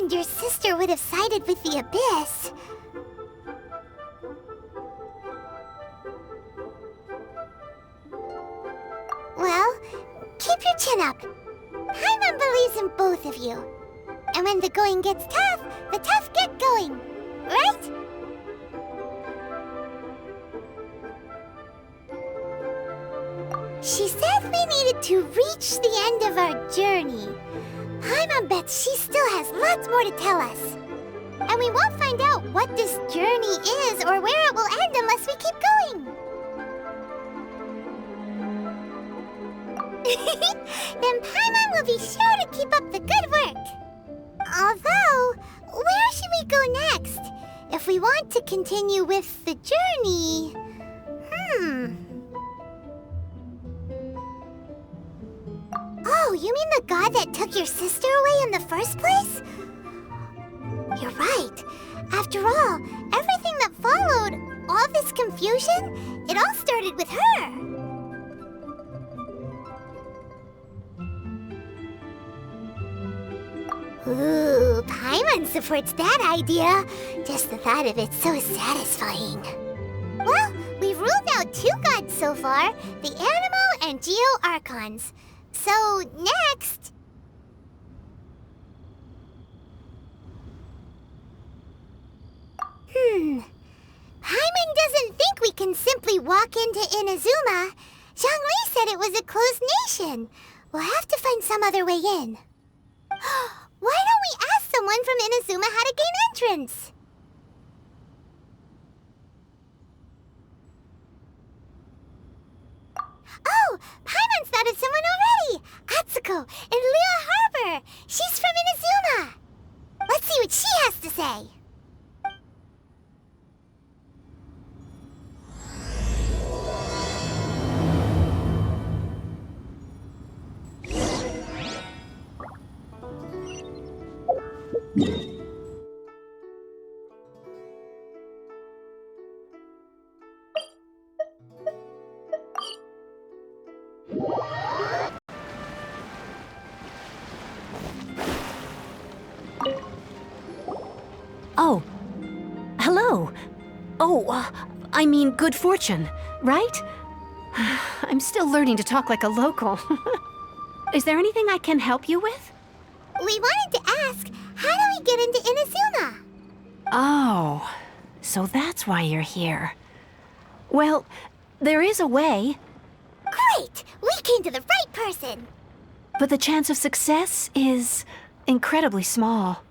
Your sister would have sided with the Abyss. Well, keep your chin up. Paimon believes in both of you. And when the going gets tough, the tough get going. Right? She said we needed to reach the end of our journey. Paimon bets she still has lots more to tell us. And we won't find out what this journey is or where it will end unless we keep going. Then Paimon will be sure to keep up the good work. Although, where should we go next? If we want to continue with the journey... Oh, you mean the god that took your sister away in the first place? You're right. After all, everything that followed, all this confusion, it all started with her. Ooh, Paimon supports that idea. Just the thought of it's so satisfying. Well, we've ruled out 2 gods so far, the Animo and Geo Archons. So, next... Paimon doesn't think we can simply walk into Inazuma. Zhangli said it was a closed nation. We'll have to find some other way in. Why don't we ask someone from Inazuma how to gain entrance? Oh, Paimon's thought of someone already! Atsuko in Liyue Harbor! She's from Inazuma! Let's see what she has to say! Oh, hello. Oh, I mean good fortune, right? I'm still learning to talk like a local. Is there anything I can help you with? We wanted to ask, how do we get into Inazuma? Oh, so that's why you're here. Well, there is a way. Great! We came to the right person! But the chance of success is incredibly small.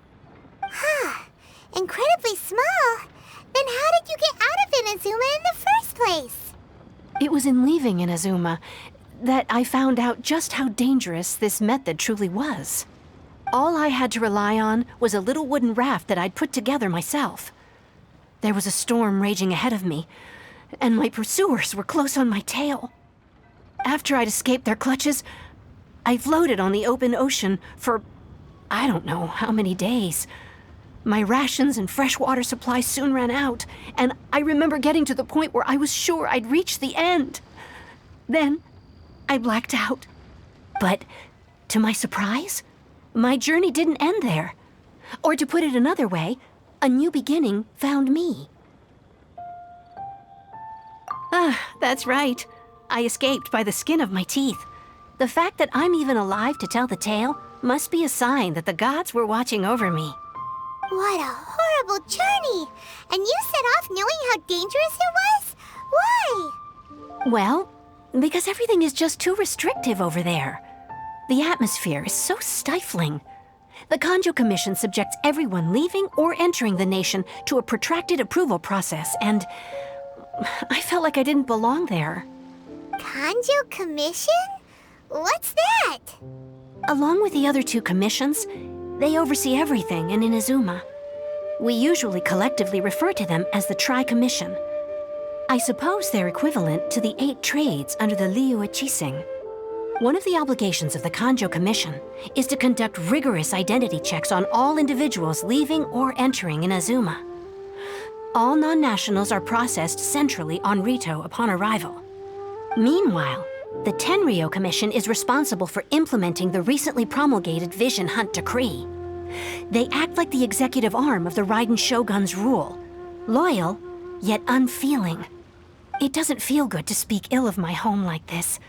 Huh. Incredibly small? Then how did you get out of Inazuma in the first place? It was in leaving Inazuma that I found out just how dangerous this method truly was. All I had to rely on was a little wooden raft that I'd put together myself. There was a storm raging ahead of me, and my pursuers were close on my tail. After I'd escaped their clutches, I floated on the open ocean for I don't know how many days. My rations and fresh water supplies soon ran out, and I remember getting to the point where I was sure I'd reached the end. Then, I blacked out. But, to my surprise, my journey didn't end there. Or to put it another way, a new beginning found me. That's right. I escaped by the skin of my teeth. The fact that I'm even alive to tell the tale must be a sign that the gods were watching over me. What a horrible journey! And you set off knowing how dangerous it was? Why? Well, because everything is just too restrictive over there. The atmosphere is so stifling. The Kanjo Commission subjects everyone leaving or entering the nation to a protracted approval process, and I felt like I didn't belong there. Kanjo Commission? What's that? Along with the other 2 commissions, They oversee everything in Inazuma. We usually collectively refer to them as the Tri-Commission. I suppose they're equivalent to the 8 trades under the Liyue Qixing. One of the obligations of the Kanjo Commission is to conduct rigorous identity checks on all individuals leaving or entering Inazuma. All non-nationals are processed centrally on Rito upon arrival. Meanwhile, the Tenryo Commission is responsible for implementing the recently promulgated Vision Hunt Decree. They act like the executive arm of the Raiden Shogun's rule, loyal, yet unfeeling. It doesn't feel good to speak ill of my home like this,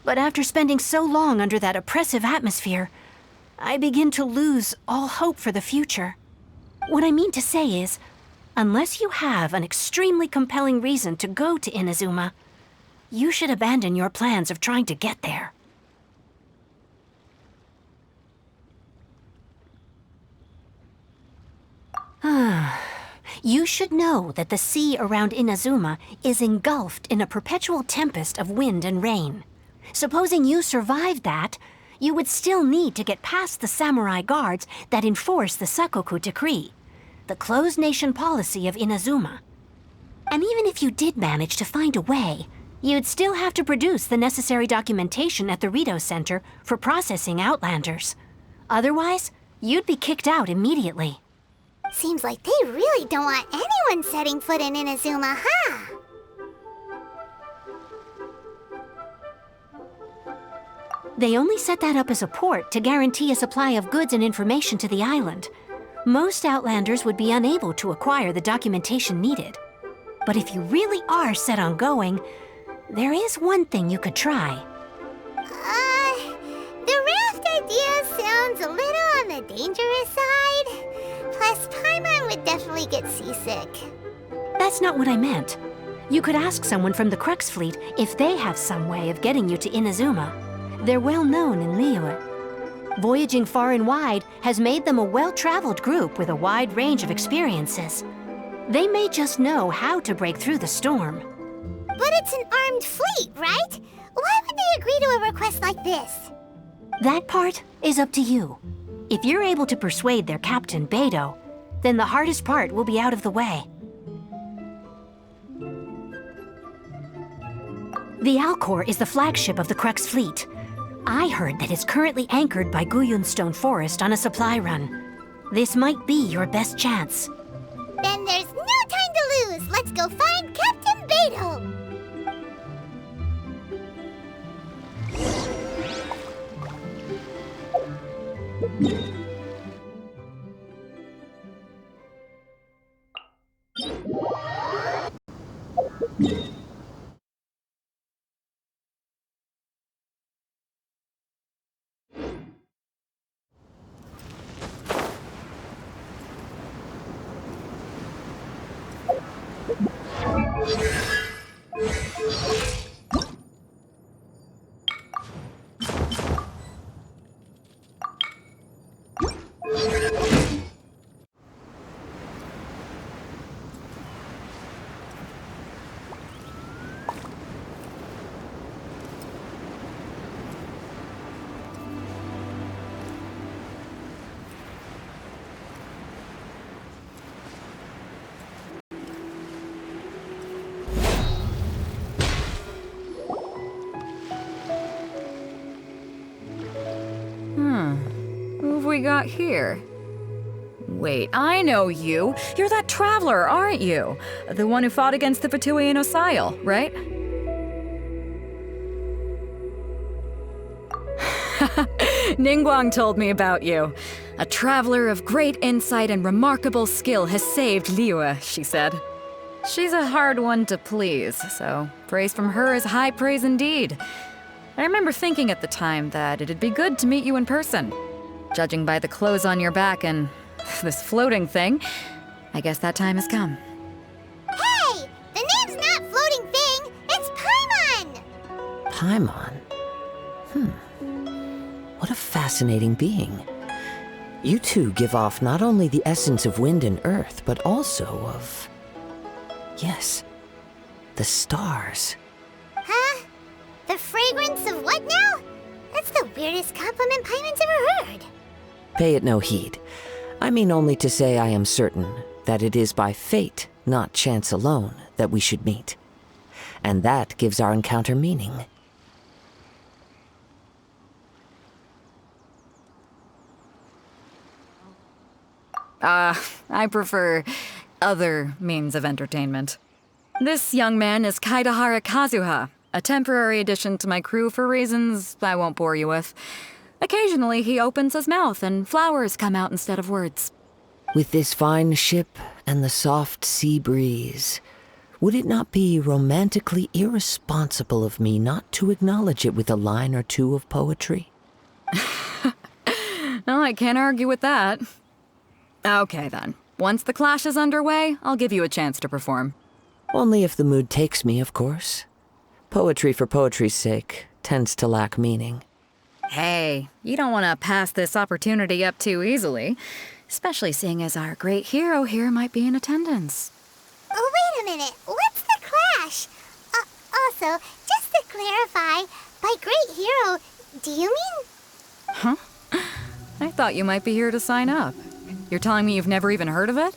but after spending so long under that oppressive atmosphere, I begin to lose all hope for the future. What I mean to say is, unless you have an extremely compelling reason to go to Inazuma, you should abandon your plans of trying to get there. You should know that the sea around Inazuma is engulfed in a perpetual tempest of wind and rain. Supposing you survived that, you would still need to get past the samurai guards that enforce the Sakoku Decree, the closed nation policy of Inazuma. And even if you did manage to find a way, you'd still have to produce the necessary documentation at the Rito Center for processing Outlanders. Otherwise, you'd be kicked out immediately. Seems like they really don't want anyone setting foot in Inazuma, huh? They only set that up as a port to guarantee a supply of goods and information to the island. Most Outlanders would be unable to acquire the documentation needed. But if you really are set on going, there is one thing you could try. The raft idea sounds a little on the dangerous side. Plus, Paimon would definitely get seasick. That's not what I meant. You could ask someone from the Crux Fleet if they have some way of getting you to Inazuma. They're well known in Liyue. Voyaging far and wide has made them a well-traveled group with a wide range of experiences. They may just know how to break through the storm. But it's an armed fleet, right? Why would they agree to a request like this? That part is up to you. If you're able to persuade their captain, Beidou, then the hardest part will be out of the way. The Alcor is the flagship of the Crux Fleet. I heard that it's currently anchored by Guyunstone Forest on a supply run. This might be your best chance. Then there's no time to lose. Let's go find Captain Beidou. Who have we got here? Wait, I know you. You're that traveler, aren't you? The one who fought against the Fatui and Osile, right? Ningguang told me about you. A traveler of great insight and remarkable skill has saved Liyue, she said. She's a hard one to please, so praise from her is high praise indeed. I remember thinking at the time that it'd be good to meet you in person. Judging by the clothes on your back and this floating thing, I guess that time has come. Hey! The name's not Floating Thing, it's Paimon! Paimon? What a fascinating being. You two give off not only the essence of wind and earth, but also of... yes, the stars. Huh? The fragrance of what now? That's the weirdest compliment Paimon's ever heard. Pay it no heed. I mean only to say I am certain that it is by fate, not chance alone, that we should meet. And that gives our encounter meaning. I prefer other means of entertainment. This young man is Kazuha, a temporary addition to my crew for reasons I won't bore you with. Occasionally, he opens his mouth and flowers come out instead of words. With this fine ship and the soft sea breeze, would it not be romantically irresponsible of me not to acknowledge it with a line or two of poetry? Well, I can't argue with that. Okay, then. Once the clash is underway, I'll give you a chance to perform. Only if the mood takes me, of course. Poetry for poetry's sake tends to lack meaning. Hey, you don't want to pass this opportunity up too easily, especially seeing as our great hero here might be in attendance. Oh, wait a minute. What's the clash? Also, just to clarify, by great hero, do you mean... Huh? I thought you might be here to sign up. You're telling me you've never even heard of it?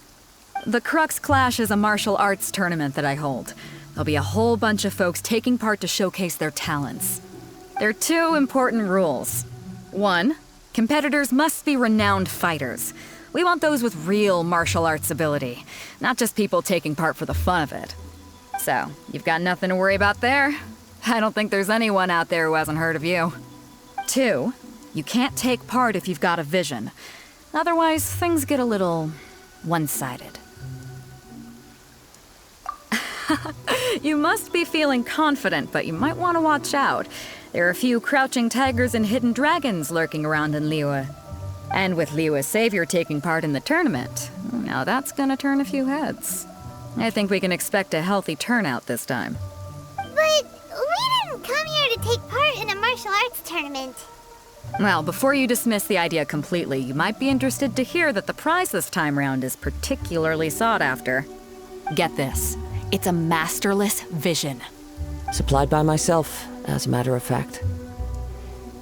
The Crux Clash is a martial arts tournament that I hold. There'll be a whole bunch of folks taking part to showcase their talents. There are 2 important rules. 1, competitors must be renowned fighters. We want those with real martial arts ability, not just people taking part for the fun of it. So, you've got nothing to worry about there. I don't think there's anyone out there who hasn't heard of you. 2, you can't take part if you've got a vision. Otherwise, things get a little one-sided. You must be feeling confident, but you might want to watch out. There are a few crouching tigers and hidden dragons lurking around in Liyue. And with Liyue's savior taking part in the tournament, now that's gonna turn a few heads. I think we can expect a healthy turnout this time. But we didn't come here to take part in a martial arts tournament. Well, before you dismiss the idea completely, you might be interested to hear that the prize this time round is particularly sought after. Get this. It's a masterless vision. Supplied by myself, as a matter of fact.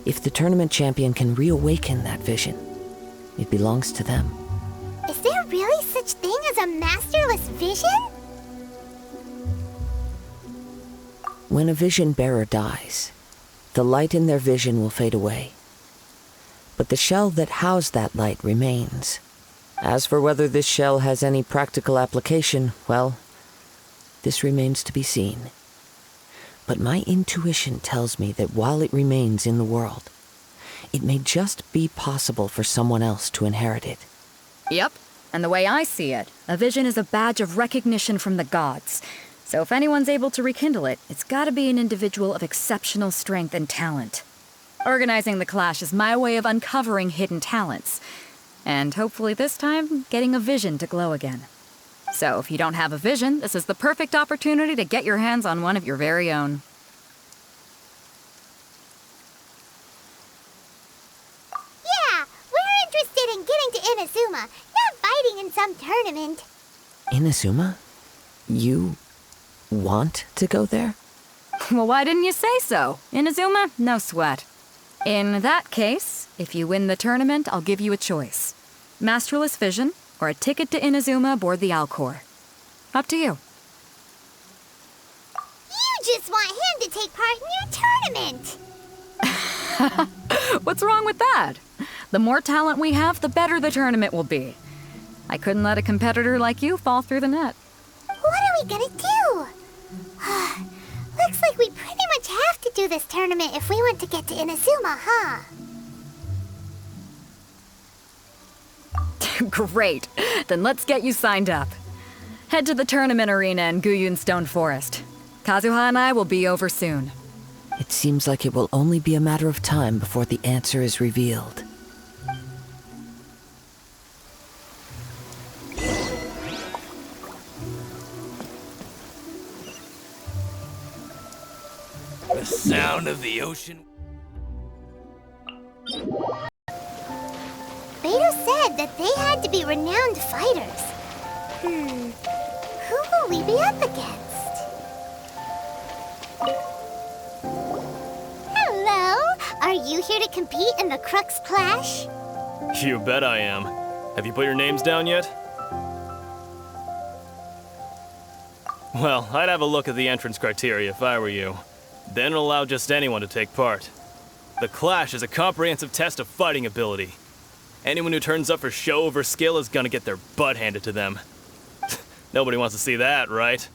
If the tournament champion can reawaken that vision, it belongs to them. Is there really such thing as a masterless vision? When a vision bearer dies, the light in their vision will fade away. But the shell that housed that light remains. As for whether this shell has any practical application, well, this remains to be seen. But my intuition tells me that while it remains in the world, it may just be possible for someone else to inherit it. Yep, and the way I see it, a vision is a badge of recognition from the gods. So if anyone's able to rekindle it, it's gotta be an individual of exceptional strength and talent. Organizing the clash is my way of uncovering hidden talents. And hopefully this time, getting a vision to glow again. So if you don't have a vision, this is the perfect opportunity to get your hands on one of your very own. Yeah, we're interested in getting to Inazuma, not fighting in some tournament. Inazuma? You want to go there? Well, why didn't you say so? Inazuma, no sweat. In that case, if you win the tournament, I'll give you a choice. Masterless Vision, or a ticket to Inazuma aboard the Alcor. Up to you. You just want him to take part in your tournament. What's wrong with that? The more talent we have, the better the tournament will be. I couldn't let a competitor like you fall through the net. What are we gonna do? Looks like we pretty much have to do this tournament if we want to get to Inazuma, huh? Great. Then let's get you signed up. Head to the tournament arena in Guyun Stone Forest. Kazuha and I will be over soon. It seems like it will only be a matter of time before the answer is revealed. The sound of the ocean. Beidou said that they had to be renowned fighters. Who will we be up against? Hello? Are you here to compete in the Crux Clash? You bet I am. Have you put your names down yet? Well, I'd have a look at the entrance criteria if I were you. Then it'll allow just anyone to take part. The Clash is a comprehensive test of fighting ability. Anyone who turns up for show over skill is gonna get their butt handed to them. Nobody wants to see that, right?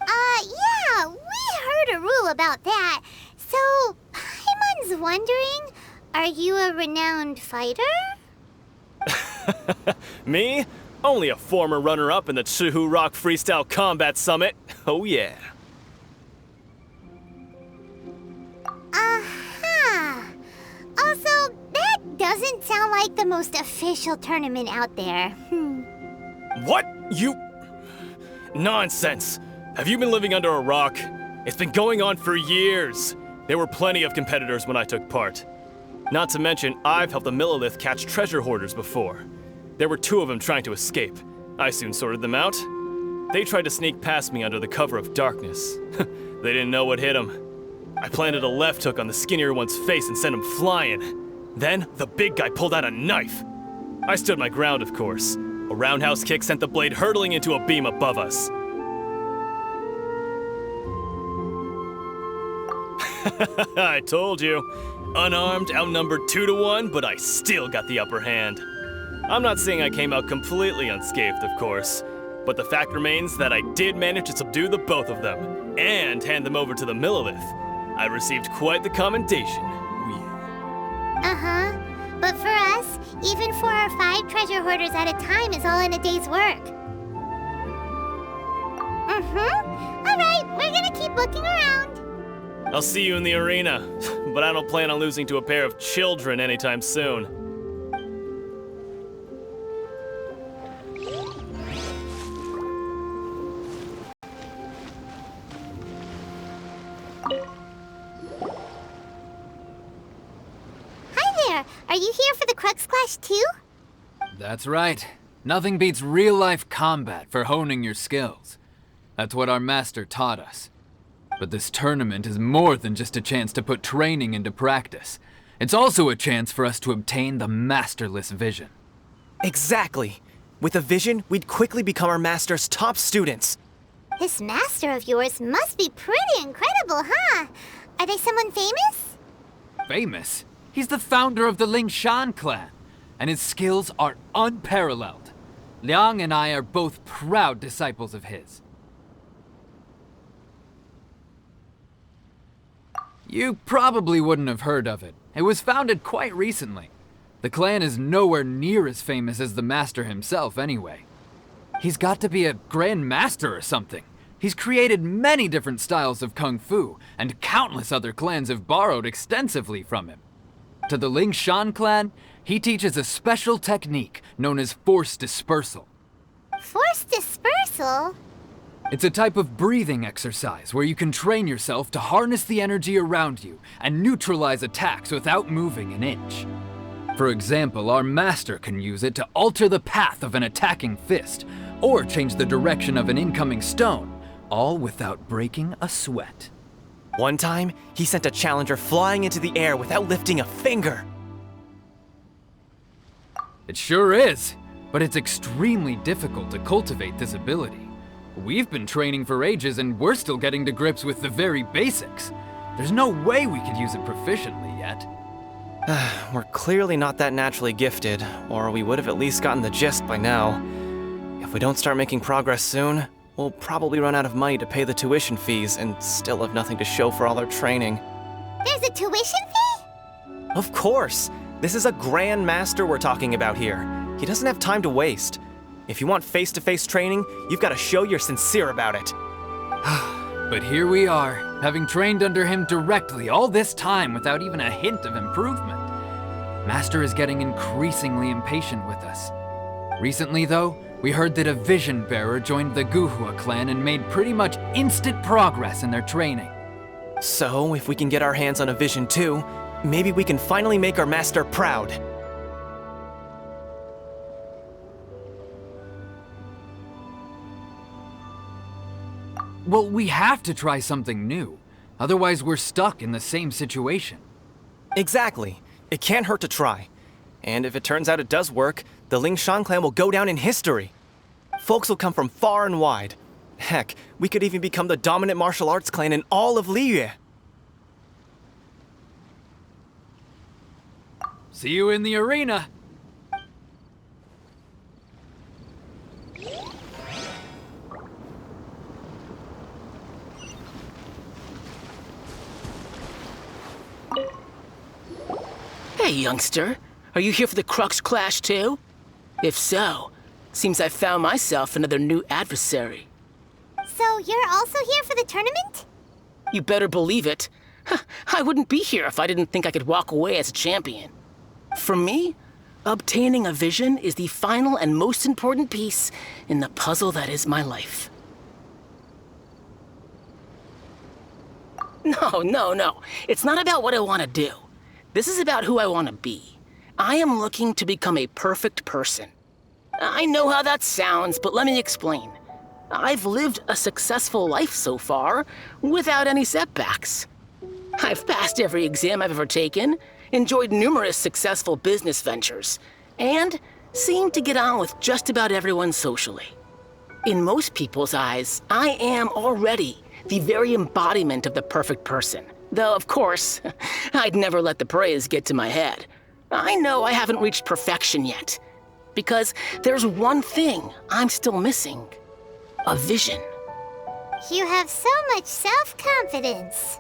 Yeah, we heard a rule about that. So, Paimon's wondering, are you a renowned fighter? Me? Only a former runner-up in the Chuhu Rock Freestyle Combat Summit. Oh yeah. Also, that doesn't sound like the most official tournament out there. What? You... Nonsense. Have you been living under a rock? It's been going on for years. There were plenty of competitors when I took part. Not to mention, I've helped the Millilith catch treasure hoarders before. There were 2 of them trying to escape. I soon sorted them out. They tried to sneak past me under the cover of darkness. They didn't know what hit them. I planted a left hook on the skinnier one's face and sent him flying. Then, the big guy pulled out a knife. I stood my ground, of course. A roundhouse kick sent the blade hurtling into a beam above us. I told you. Unarmed, outnumbered 2 to 1, but I still got the upper hand. I'm not saying I came out completely unscathed, of course, but the fact remains that I did manage to subdue the both of them, and hand them over to the Millilith. I received quite the commendation. Uh-huh. But for us, even 4 or 5 treasure hoarders at a time is all in a day's work. Alright, we're gonna keep looking around. I'll see you in the arena, but I don't plan on losing to a pair of children anytime soon. Hi there, are you here for the Crux Clash too? That's right. Nothing beats real-life combat for honing your skills. That's what our master taught us. But this tournament is more than just a chance to put training into practice. It's also a chance for us to obtain the masterless vision. Exactly. With a vision, we'd quickly become our master's top students. This master of yours must be pretty incredible, huh? Are they someone famous? Famous? He's the founder of the Lingshan clan, and his skills are unparalleled. Liang and I are both proud disciples of his. You probably wouldn't have heard of it. It was founded quite recently. The clan is nowhere near as famous as the master himself anyway. He's got to be a grand master or something. He's created many different styles of kung fu, and countless other clans have borrowed extensively from him. To the Lingshan clan, he teaches a special technique known as force dispersal. Force dispersal? It's a type of breathing exercise where you can train yourself to harness the energy around you and neutralize attacks without moving an inch. For example, our master can use it to alter the path of an attacking fist, or change the direction of an incoming stone, all without breaking a sweat. One time, he sent a challenger flying into the air without lifting a finger. It sure is, but it's extremely difficult to cultivate this ability. We've been training for ages and we're still getting to grips with the very basics. There's no way we could use it proficiently yet. We're clearly not that naturally gifted, or we would have at least gotten the gist by now. If we don't start making progress soon, we'll probably run out of money to pay the tuition fees and still have nothing to show for all our training. There's a tuition fee? Of course! This is a grand master we're talking about here. He doesn't have time to waste. If you want face-to-face training, you've got to show you're sincere about it. But here we are, having trained under him directly all this time without even a hint of improvement. Master is getting increasingly impatient with us. Recently, though, we heard that a vision bearer joined the Guhua clan and made pretty much instant progress in their training. So, if we can get our hands on a vision too, maybe we can finally make our master proud. Well, we have to try something new. Otherwise, we're stuck in the same situation. Exactly. It can't hurt to try. And if it turns out it does work, the Lingshan clan will go down in history. Folks will come from far and wide. Heck, we could even become the dominant martial arts clan in all of Liyue. See you in the arena. Hey, youngster. Are you here for the Crux Clash too? If so, seems I found myself another new adversary. So you're also here for the tournament? You better believe it. I wouldn't be here if I didn't think I could walk away as a champion. For me, obtaining a vision is the final and most important piece in the puzzle that is my life. No. It's not about what I want to do. This is about who I want to be. I am looking to become a perfect person. I know how that sounds, but let me explain. I've lived a successful life so far, without any setbacks. I've passed every exam I've ever taken, enjoyed numerous successful business ventures, and seem to get on with just about everyone socially. In most people's eyes, I am already the very embodiment of the perfect person. Though, of course, I'd never let the praise get to my head. I know I haven't reached perfection yet, because there's one thing I'm still missing. A vision. You have so much self-confidence.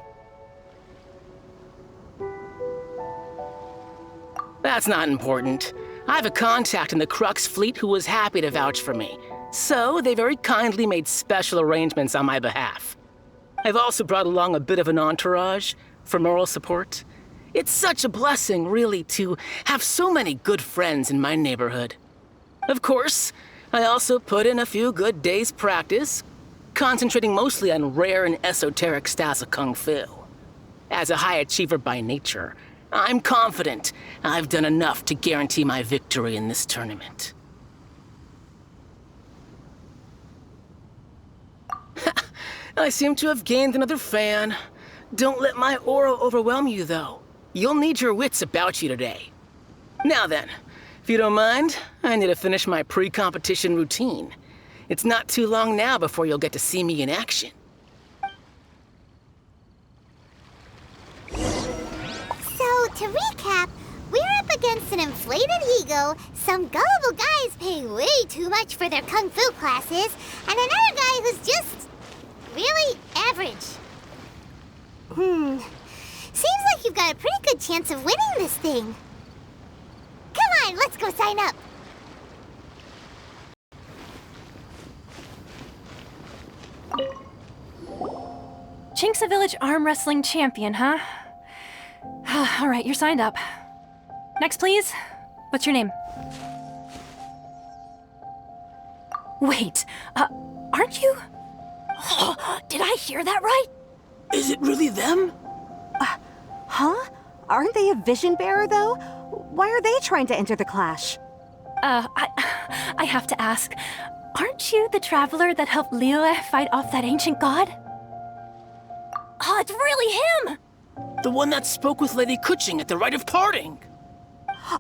That's not important. I have a contact in the Crux fleet who was happy to vouch for me, so they very kindly made special arrangements on my behalf. I've also brought along a bit of an entourage for moral support. It's such a blessing, really, to have so many good friends in my neighborhood. Of course, I also put in a few good days' practice, concentrating mostly on rare and esoteric styles of Kung Fu. As a high achiever by nature, I'm confident I've done enough to guarantee my victory in this tournament. I seem to have gained another fan. Don't let my aura overwhelm you, though. You'll need your wits about you today. Now then, if you don't mind, I need to finish my pre-competition routine. It's not too long now before you'll get to see me in action. So, to recap, we're up against an inflated ego, some gullible guys paying way too much for their kung fu classes, and another guy who's just really average. Seems like you've got a pretty good chance of winning this thing. Come on, let's go sign up. Chinksa Village Arm Wrestling Champion, huh? All right, you're signed up. Next, please. What's your name? Wait, aren't you? Did I hear that right? Is it really them? Huh? Aren't they a vision bearer, though? Why are they trying to enter the clash? I have to ask, aren't you the traveler that helped Liyue fight off that ancient god? Oh, it's really him! The one that spoke with Lady Kuching at the rite of parting.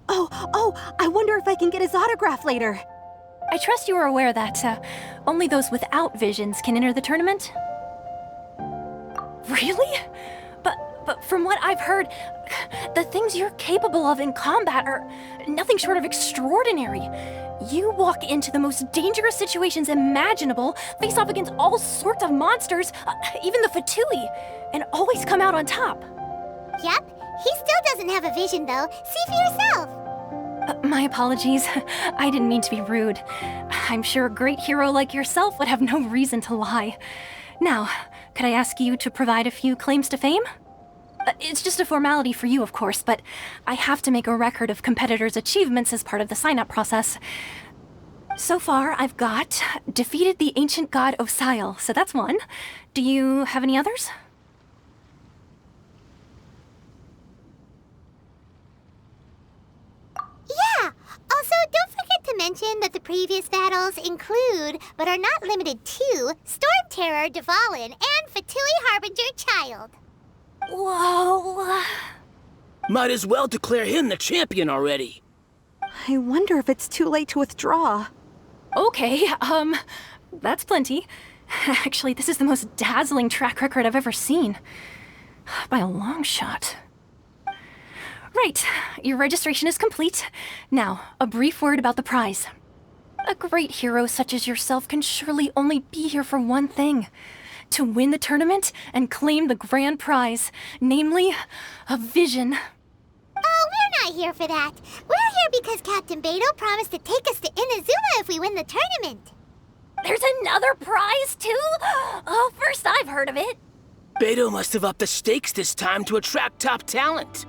Oh, I wonder if I can get his autograph later. I trust you are aware that only those without visions can enter the tournament? Really? But from what I've heard, the things you're capable of in combat are nothing short of extraordinary. You walk into the most dangerous situations imaginable, face off against all sorts of monsters, even the Fatui, and always come out on top. Yep, he still doesn't have a vision though. See for yourself. My apologies. I didn't mean to be rude. I'm sure a great hero like yourself would have no reason to lie. Now, could I ask you to provide a few claims to fame? It's just a formality for you, of course, but I have to make a record of competitors' achievements as part of the sign-up process. So far, I've got defeated the ancient god Osial, so that's one. Do you have any others? Yeah! Also, don't forget to mention that the previous battles include, but are not limited to, Storm Terror, Dvalin, and Fatui Harbinger Child. Whoa... Might as well declare him the champion already. I wonder if it's too late to withdraw. Okay, that's plenty. Actually, this is the most dazzling track record I've ever seen. By a long shot. Right, your registration is complete. Now, a brief word about the prize. A great hero such as yourself can surely only be here for one thing. To win the tournament and claim the grand prize, namely, a vision. Oh, we're not here for that. We're here because Captain Beidou promised to take us to Inazuma if we win the tournament. There's another prize, too? Oh, first I've heard of it. Beidou must have upped the stakes this time to attract top talent.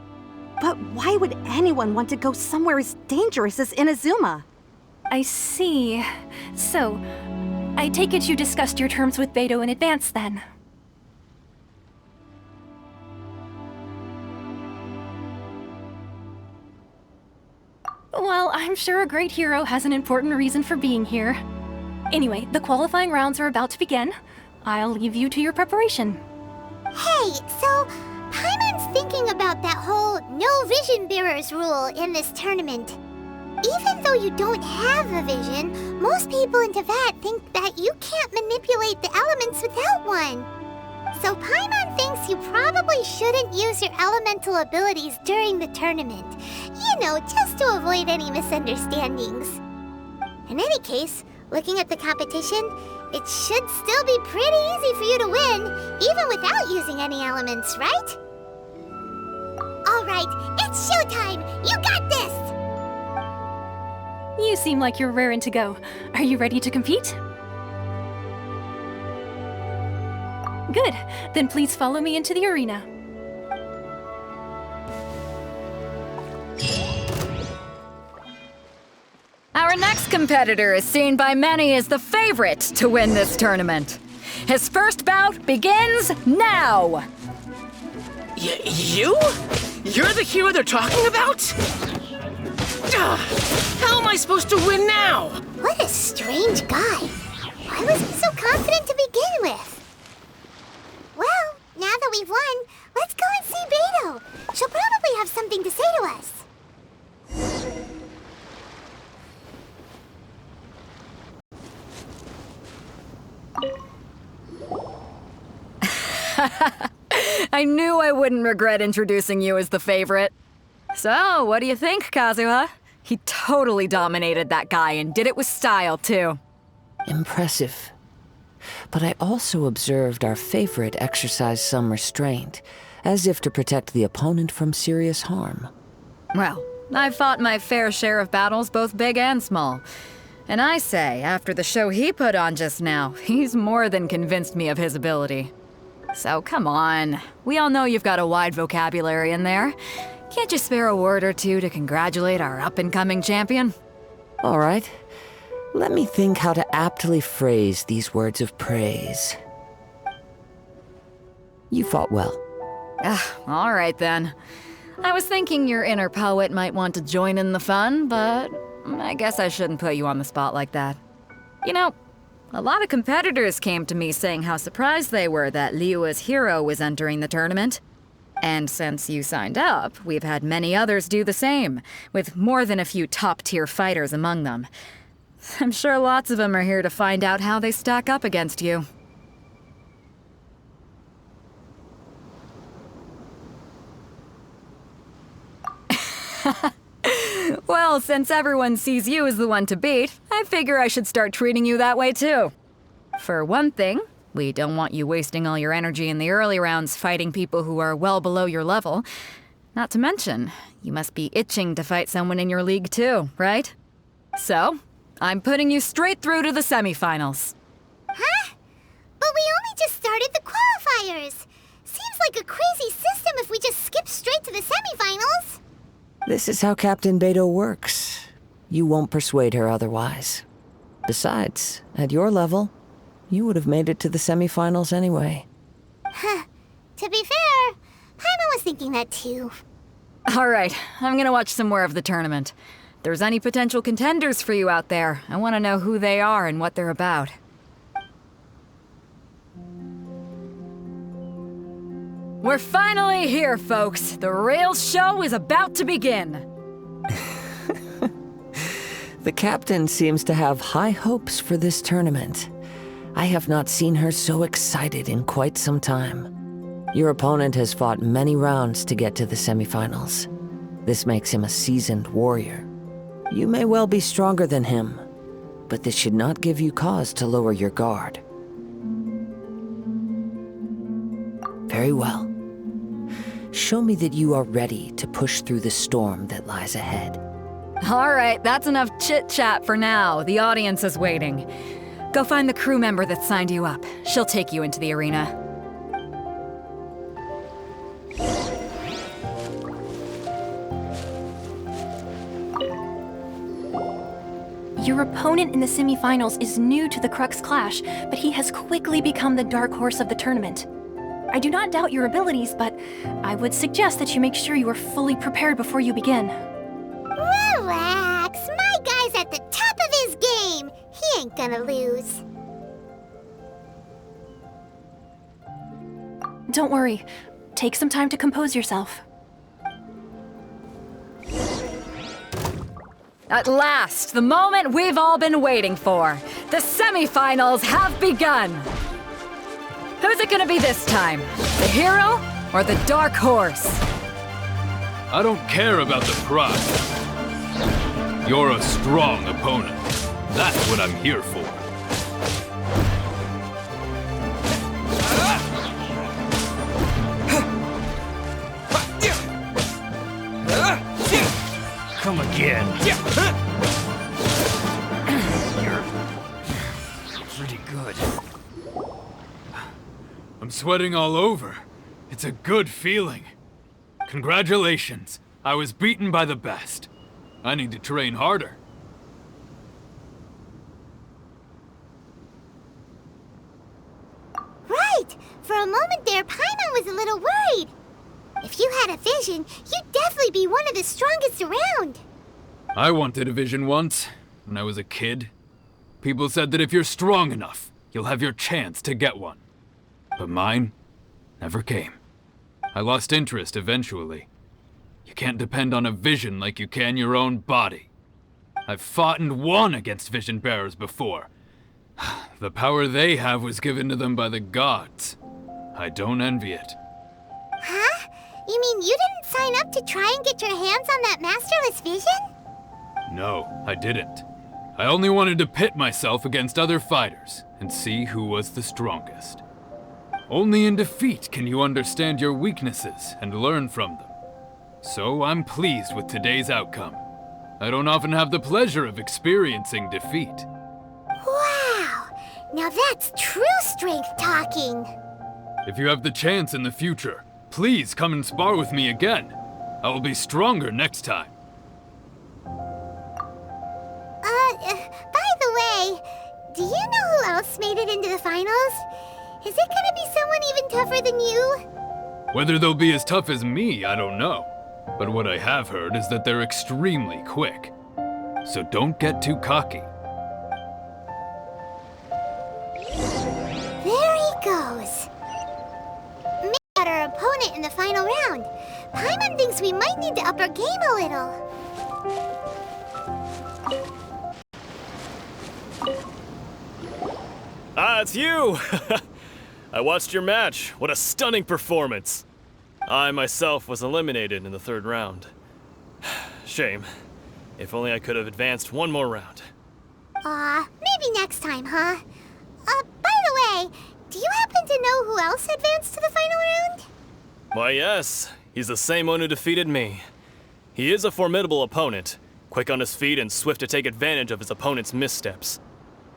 But why would anyone want to go somewhere as dangerous as Inazuma? I see. So, I take it you discussed your terms with Beidou in advance, then? Well, I'm sure a great hero has an important reason for being here. Anyway, the qualifying rounds are about to begin. I'll leave you to your preparation. Hey, so Paimon's thinking about that whole no vision bearers rule in this tournament. Even though you don't have a vision, most people in Teyvat think that you can't manipulate the elements without one. So Paimon thinks you probably shouldn't use your elemental abilities during the tournament. You know, just to avoid any misunderstandings. In any case, looking at the competition, it should still be pretty easy for you to win, even without using any elements, right? Alright, it's showtime! You got this! You seem like you're raring to go. Are you ready to compete? Good. Then please follow me into the arena. Our next competitor is seen by many as the favorite to win this tournament. His first bout begins now! You? You're the hero they're talking about? How am I supposed to win now? What a strange guy. Why was he so confident to begin with? Well, now that we've won, let's go and see Beidou. She'll probably have something to say to us. I knew I wouldn't regret introducing you as the favorite. So, what do you think, Kazuha? He totally dominated that guy and did it with style, too. Impressive. But I also observed our favorite exercise some restraint, as if to protect the opponent from serious harm. Well, I've fought my fair share of battles, both big and small. And I say, after the show he put on just now, he's more than convinced me of his ability. So come on, we all know you've got a wide vocabulary in there. Can't you spare a word or two to congratulate our up-and-coming champion? All right. Let me think how to aptly phrase these words of praise. You fought well. All right then. I was thinking your inner poet might want to join in the fun, but I guess I shouldn't put you on the spot like that. You know, a lot of competitors came to me saying how surprised they were that Liyue's hero was entering the tournament. And since you signed up, we've had many others do the same, with more than a few top-tier fighters among them. I'm sure lots of them are here to find out how they stack up against you. Well, since everyone sees you as the one to beat, I figure I should start treating you that way too. For one thing, we don't want you wasting all your energy in the early rounds fighting people who are well below your level. Not to mention, you must be itching to fight someone in your league too, right? So, I'm putting you straight through to the semifinals. Huh? But we only just started the qualifiers. Seems like a crazy system if we just skip straight to the semifinals. This is how Captain Beidou works. You won't persuade her otherwise. Besides, at your level, you would have made it to the semifinals anyway. Huh. To be fair, Paimon was thinking that too. All right, I'm gonna watch some more of the tournament. If there's any potential contenders for you out there, I want to know who they are and what they're about. We're finally here, folks. The real show is about to begin. The captain seems to have high hopes for this tournament. I have not seen her so excited in quite some time. Your opponent has fought many rounds to get to the semifinals. This makes him a seasoned warrior. You may well be stronger than him, but this should not give you cause to lower your guard. Very well. Show me that you are ready to push through the storm that lies ahead. All right, that's enough chit-chat for now. The audience is waiting. Go find the crew member that signed you up. She'll take you into the arena. Your opponent in the semifinals is new to the Crux Clash, but he has quickly become the dark horse of the tournament. I do not doubt your abilities, but I would suggest that you make sure you are fully prepared before you begin. Relax. My guy's at the top of his game. He ain't gonna lose. Don't worry. Take some time to compose yourself. At last, the moment we've all been waiting for. The semifinals have begun. Who's it gonna be this time? The hero or the dark horse? I don't care about the prize. You're a strong opponent. That's what I'm here for. Come again. You're pretty good. I'm sweating all over. It's a good feeling. Congratulations. I was beaten by the best. I need to train harder. Right! For a moment there, Paimon was a little worried. If you had a vision, you'd definitely be one of the strongest around. I wanted a vision once, when I was a kid. People said that if you're strong enough, you'll have your chance to get one. But mine never came. I lost interest eventually. You can't depend on a vision like you can your own body. I've fought and won against vision bearers before. The power they have was given to them by the gods. I don't envy it. Huh? You mean you didn't sign up to try and get your hands on that masterless vision? No, I didn't. I only wanted to pit myself against other fighters and see who was the strongest. Only in defeat can you understand your weaknesses and learn from them. So I'm pleased with today's outcome. I don't often have the pleasure of experiencing defeat. Wow! Now that's true strength talking. If you have the chance in the future, please come and spar with me again. I will be stronger next time. By the way, do you know who else made it into the finals? Is it gonna be someone even tougher than you? Whether they'll be as tough as me, I don't know. But what I have heard is that they're extremely quick. So don't get too cocky. There he goes. Maybe got our opponent in the final round. Paimon thinks we might need to up our game a little. Ah, it's you! I watched your match. What a stunning performance. I myself was eliminated in the third round. Shame. If only I could have advanced one more round. Maybe next time, huh? By the way, do you happen to know who else advanced to the final round? Why, yes. He's the same one who defeated me. He is a formidable opponent, quick on his feet and swift to take advantage of his opponent's missteps.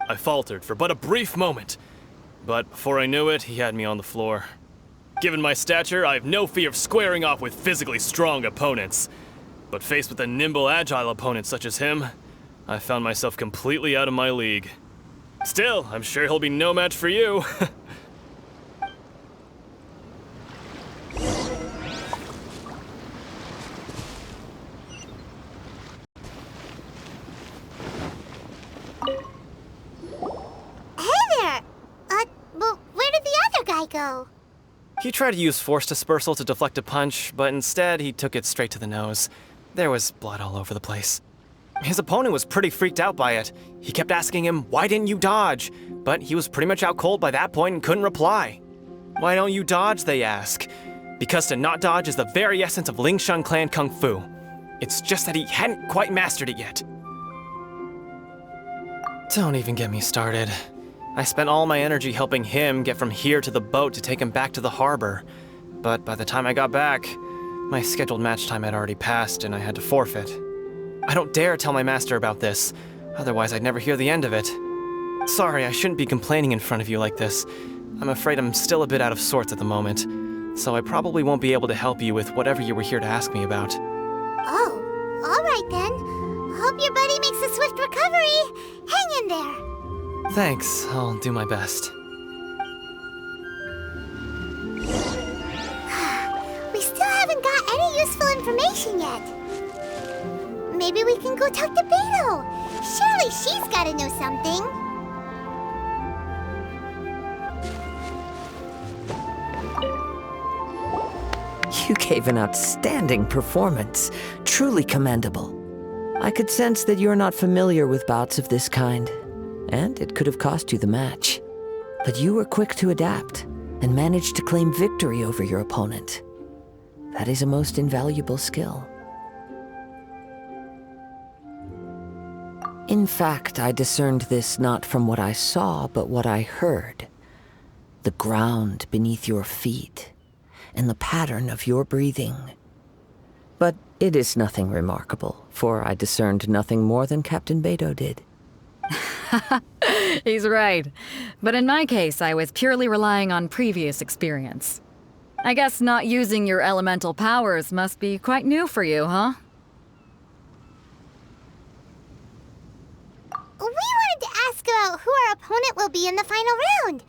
I faltered for but a brief moment, but before I knew it, he had me on the floor. Given my stature, I have no fear of squaring off with physically strong opponents. But faced with a nimble, agile opponent such as him, I found myself completely out of my league. Still, I'm sure he'll be no match for you. Well, where did the other guy go? He tried to use force dispersal to deflect a punch, but instead he took it straight to the nose. There was blood all over the place. His opponent was pretty freaked out by it. He kept asking him, why didn't you dodge? But he was pretty much out cold by that point and couldn't reply. Why don't you dodge, they ask. Because to not dodge is the very essence of Lingshan clan kung fu. It's just that he hadn't quite mastered it yet. Don't even get me started. I spent all my energy helping him get from here to the boat to take him back to the harbor. But by the time I got back, my scheduled match time had already passed and I had to forfeit. I don't dare tell my master about this, otherwise I'd never hear the end of it. Sorry, I shouldn't be complaining in front of you like this. I'm afraid I'm still a bit out of sorts at the moment, so I probably won't be able to help you with whatever you were here to ask me about. Oh, all right then. Hope your buddy makes a swift recovery. Hang in there. Thanks, I'll do my best. We still haven't got any useful information yet. Maybe we can go talk to Beidou. Surely she's gotta know something. You gave an outstanding performance. Truly commendable. I could sense that you're not familiar with bouts of this kind, and it could have cost you the match. But you were quick to adapt, and managed to claim victory over your opponent. That is a most invaluable skill. In fact, I discerned this not from what I saw, but what I heard. The ground beneath your feet, and the pattern of your breathing. But it is nothing remarkable, for I discerned nothing more than Captain Beidou did. He's right. But in my case, I was purely relying on previous experience. I guess not using your elemental powers must be quite new for you, huh? We wanted to ask about who our opponent will be in the final round.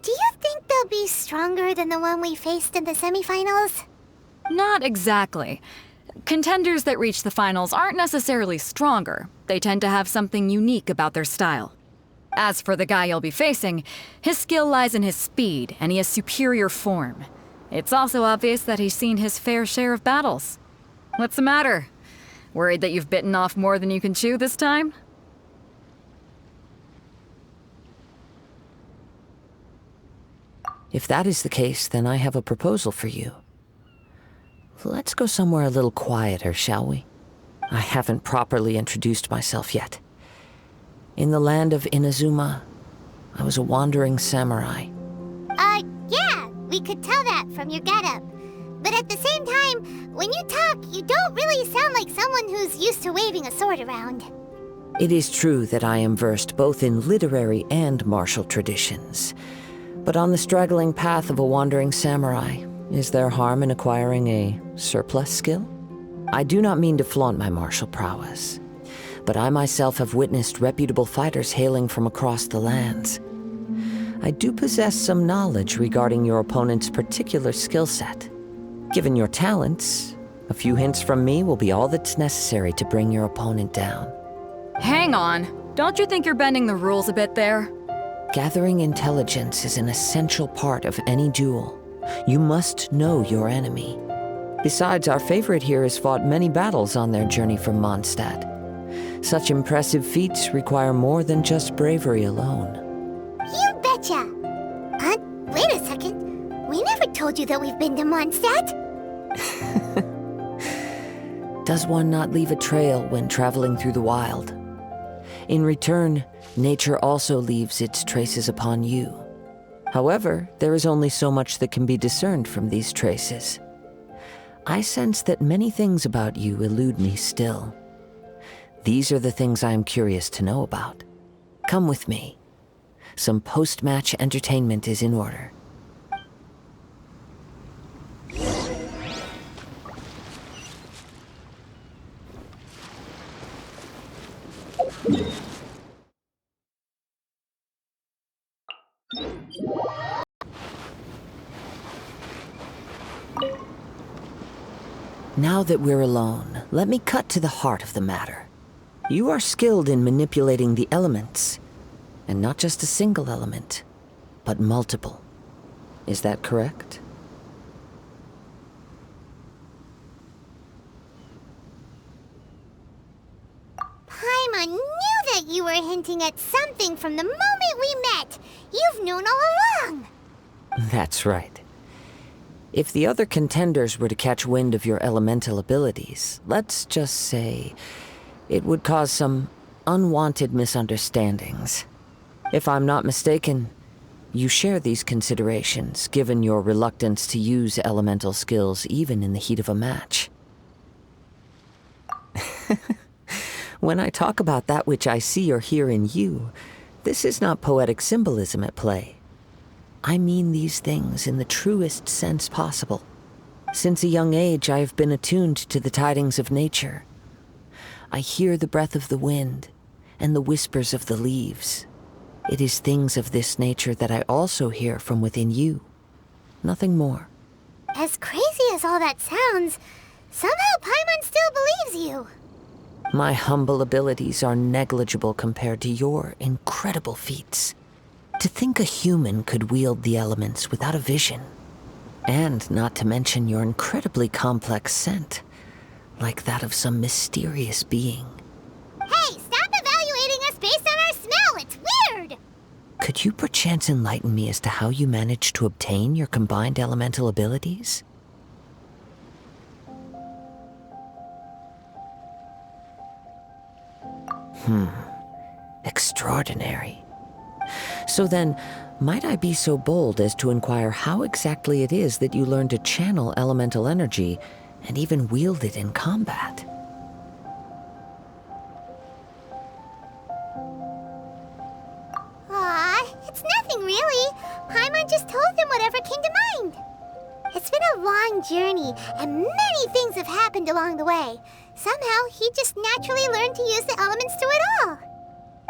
Do you think they'll be stronger than the one we faced in the semifinals? Not exactly. Contenders that reach the finals aren't necessarily stronger. They tend to have something unique about their style. As for the guy you'll be facing, his skill lies in his speed, and he has superior form. It's also obvious that he's seen his fair share of battles. What's the matter? Worried that you've bitten off more than you can chew this time? If that is the case, then I have a proposal for you. Let's go somewhere a little quieter, shall we? I haven't properly introduced myself yet. In the land of Inazuma, I was a wandering samurai. Yeah, we could tell that from your getup. But at the same time, when you talk, you don't really sound like someone who's used to waving a sword around. It is true that I am versed both in literary and martial traditions. But on the straggling path of a wandering samurai, is there harm in acquiring a surplus skill? I do not mean to flaunt my martial prowess, but I myself have witnessed reputable fighters hailing from across the lands. I do possess some knowledge regarding your opponent's particular skill set. Given your talents, a few hints from me will be all that's necessary to bring your opponent down. Hang on. Don't you think you're bending the rules a bit there? Gathering intelligence is an essential part of any duel. You must know your enemy. Besides, our favorite here has fought many battles on their journey from Mondstadt. Such impressive feats require more than just bravery alone. You betcha! Wait a second. We never told you that we've been to Mondstadt. Does one not leave a trail when traveling through the wild? In return, nature also leaves its traces upon you. However, there is only so much that can be discerned from these traces. I sense that many things about you elude me still. These are the things I am curious to know about. Come with me. Some post-match entertainment is in order. Now that we're alone, let me cut to the heart of the matter. You are skilled in manipulating the elements, and not just a single element, but multiple. Is that correct? were hinting at something from the moment we met. You've known all along. That's right. If the other contenders were to catch wind of your elemental abilities, let's just say it would cause some unwanted misunderstandings. If I'm not mistaken, you share these considerations, given your reluctance to use elemental skills even in the heat of a match. When I talk about that which I see or hear in you, this is not poetic symbolism at play. I mean these things in the truest sense possible. Since a young age, I have been attuned to the tidings of nature. I hear the breath of the wind and the whispers of the leaves. It is things of this nature that I also hear from within you. Nothing more. As crazy as all that sounds, somehow Paimon still believes you. My humble abilities are negligible compared to your incredible feats. To think a human could wield the elements without a vision. And not to mention your incredibly complex scent, like that of some mysterious being. Hey, stop evaluating us based on our smell! It's weird! Could you perchance enlighten me as to how you managed to obtain your combined elemental abilities? Extraordinary. So then, might I be so bold as to inquire how exactly it is that you learned to channel elemental energy and even wield it in combat? Aw, it's nothing really. Paimon just told him whatever came to mind. It's been a long journey, and many things have happened along the way. Somehow, he just naturally learned to use the elements through it all.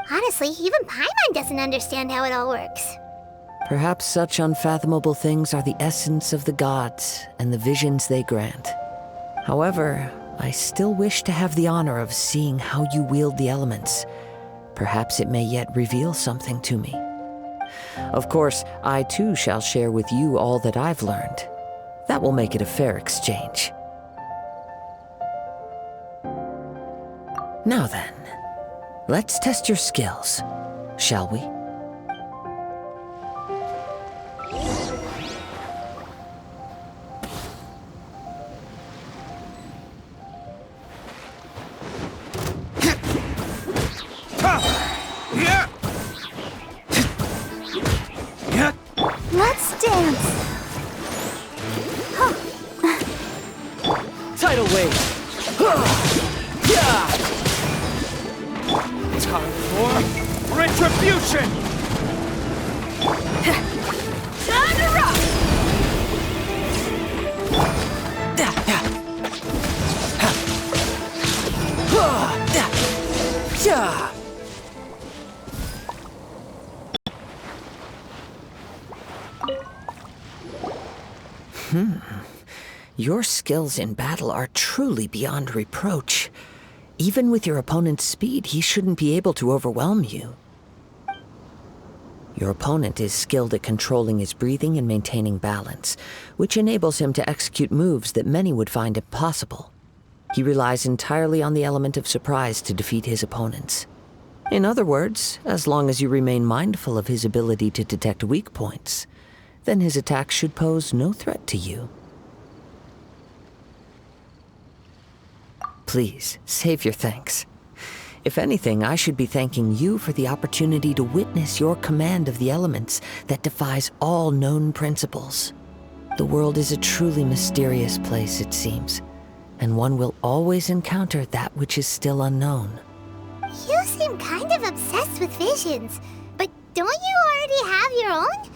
Honestly, even Paimon doesn't understand how it all works. Perhaps such unfathomable things are the essence of the gods and the visions they grant. However, I still wish to have the honor of seeing how you wield the elements. Perhaps it may yet reveal something to me. Of course, I too shall share with you all that I've learned. That will make it a fair exchange. Now then, let's test your skills, shall we? Let's dance! Tidal wave! Time for retribution! Time to rock! Your skills in battle are truly beyond reproach. Even with your opponent's speed, he shouldn't be able to overwhelm you. Your opponent is skilled at controlling his breathing and maintaining balance, which enables him to execute moves that many would find impossible. He relies entirely on the element of surprise to defeat his opponents. In other words, as long as you remain mindful of his ability to detect weak points, then his attacks should pose no threat to you. Please, save your thanks. If anything, I should be thanking you for the opportunity to witness your command of the elements that defies all known principles. The world is a truly mysterious place, it seems, and one will always encounter that which is still unknown. You seem kind of obsessed with visions, but don't you already have your own?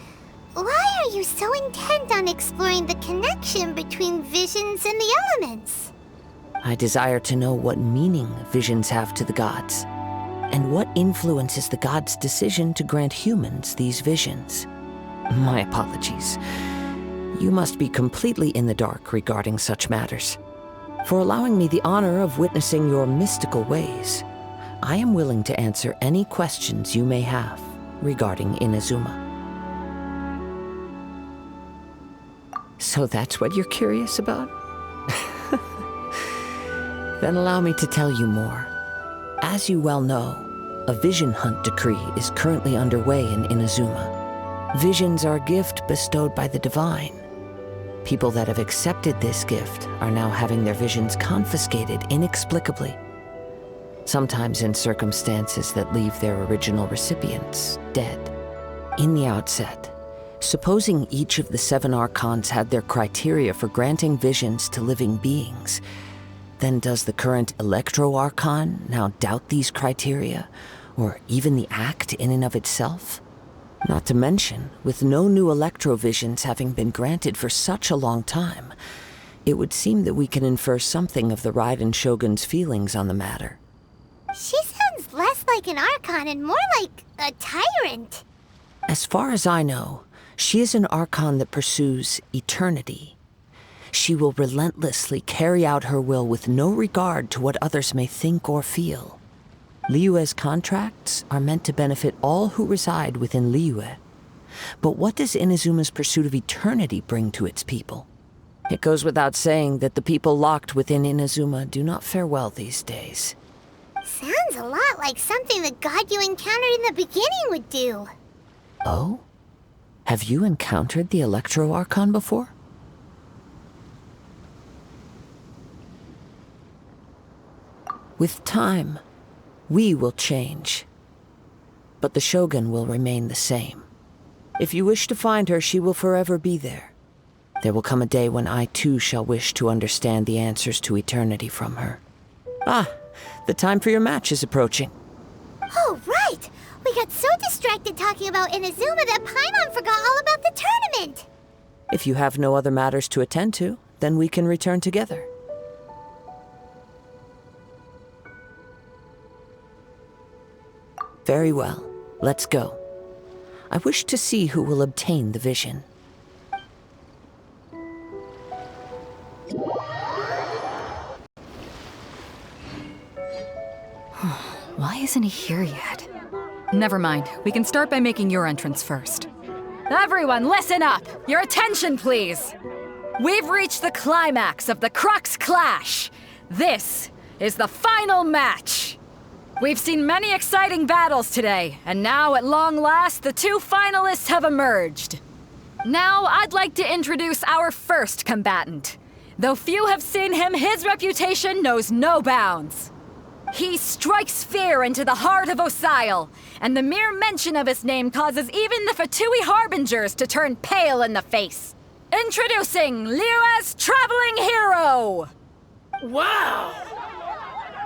Why are you so intent on exploring the connection between visions and the elements? I desire to know what meaning visions have to the gods, and what influences the gods' decision to grant humans these visions. My apologies. You must be completely in the dark regarding such matters. For allowing me the honor of witnessing your mystical ways, I am willing to answer any questions you may have regarding Inazuma. So that's what you're curious about? Then allow me to tell you more. As you well know, a vision hunt decree is currently underway in Inazuma. Visions are a gift bestowed by the divine. People that have accepted this gift are now having their visions confiscated inexplicably, sometimes in circumstances that leave their original recipients dead. In the outset, supposing each of the 7 Archons had their criteria for granting visions to living beings, then does the current Electro Archon now doubt these criteria, or even the act in and of itself? Not to mention, with no new Electro visions having been granted for such a long time, it would seem that we can infer something of the Raiden Shogun's feelings on the matter. She sounds less like an Archon and more like a tyrant. As far as I know, she is an Archon that pursues eternity. She will relentlessly carry out her will with no regard to what others may think or feel. Liyue's contracts are meant to benefit all who reside within Liyue. But what does Inazuma's pursuit of eternity bring to its people? It goes without saying that the people locked within Inazuma do not fare well these days. Sounds a lot like something the god you encountered in the beginning would do. Oh? Have you encountered the Electro Archon before? With time, we will change. But the Shogun will remain the same. If you wish to find her, she will forever be there. There will come a day when I too shall wish to understand the answers to eternity from her. Ah, the time for your match is approaching. Oh, right! We got so distracted talking about Inazuma that Paimon forgot all about the tournament! If you have no other matters to attend to, then we can return together. Very well. Let's go. I wish to see who will obtain the vision. Why isn't he here yet? Never mind. We can start by making your entrance first. Everyone, listen up! Your attention, please! We've reached the climax of the Crux Clash! This is the final match! We've seen many exciting battles today, and now at long last, the 2 finalists have emerged. Now, I'd like to introduce our first combatant. Though few have seen him, his reputation knows no bounds. He strikes fear into the heart of Osile, and the mere mention of his name causes even the Fatui Harbingers to turn pale in the face. Introducing Liyue's traveling hero! Wow!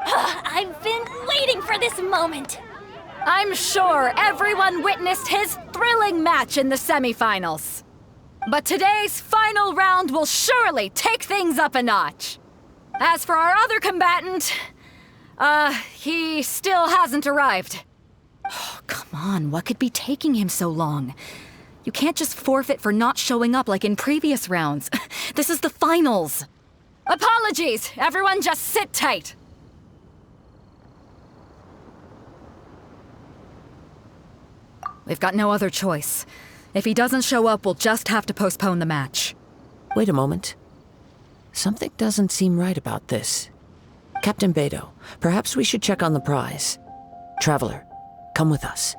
I've been waiting for this moment! I'm sure everyone witnessed his thrilling match in the semifinals. But today's final round will surely take things up a notch. As for our other combatant, he still hasn't arrived. Oh, come on, what could be taking him so long? You can't just forfeit for not showing up like in previous rounds. This is the finals. Apologies, everyone just sit tight. We've got no other choice. If he doesn't show up, we'll just have to postpone the match. Wait a moment. Something doesn't seem right about this. Captain Beidou, perhaps we should check on the prize. Traveler, come with us.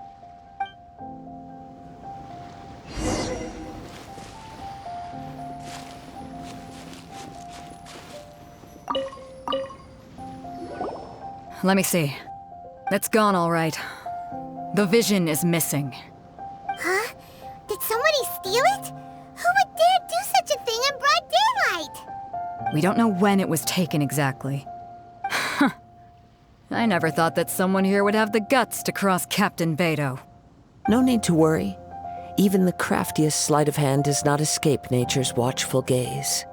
Let me see. It's gone all right. The vision is missing. Huh? Did somebody steal it? Who would dare do such a thing in broad daylight? We don't know when it was taken exactly. I never thought that someone here would have the guts to cross Captain Beidou. No need to worry. Even the craftiest sleight of hand does not escape nature's watchful gaze.